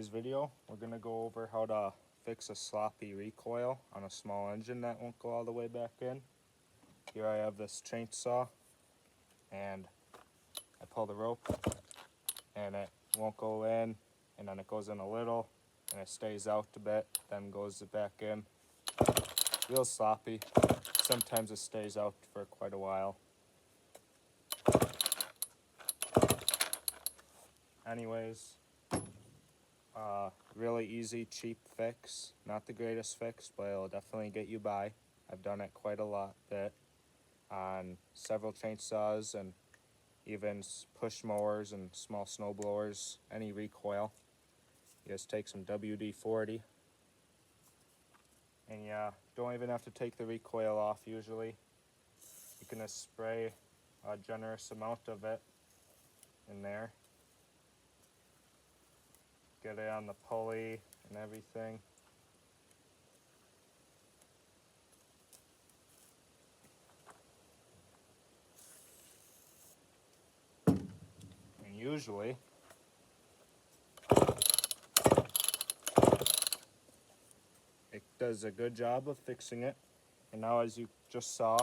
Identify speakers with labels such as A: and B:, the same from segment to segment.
A: today's video, we're going to go over how to fix a sloppy recoil on a small engine that won't go all the way back in. Here I have this chainsaw, and I pull the rope, and it won't go in, and then it goes in a little, and it stays out a bit, then goes back in. Real sloppy. Sometimes it stays out for quite a while. Anyways, really easy, cheap fix. Not the greatest fix, but it'll definitely get you by. I've done it quite a bit on several chainsaws and even push mowers and small snowblowers, any recoil. You just take some WD-40, and yeah, don't even have to take the recoil off usually. You can just spray a generous amount of it in there. Get it on the pulley and everything. And usually, it does a good job of fixing it. And now, as you just saw,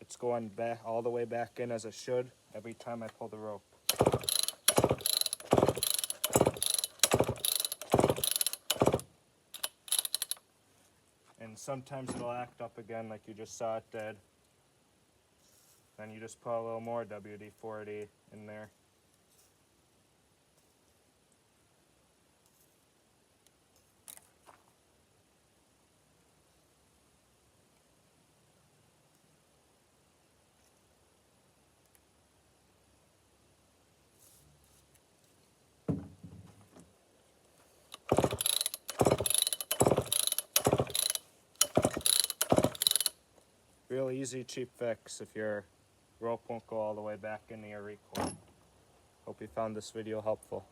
A: it's going back all the way back in as it should every time I pull the rope. And sometimes it'll act up again like you just saw it did. Then you just put a little more WD-40 in there. Real easy, cheap fix if your rope won't go all the way back into your recoil. Hope you found this video helpful.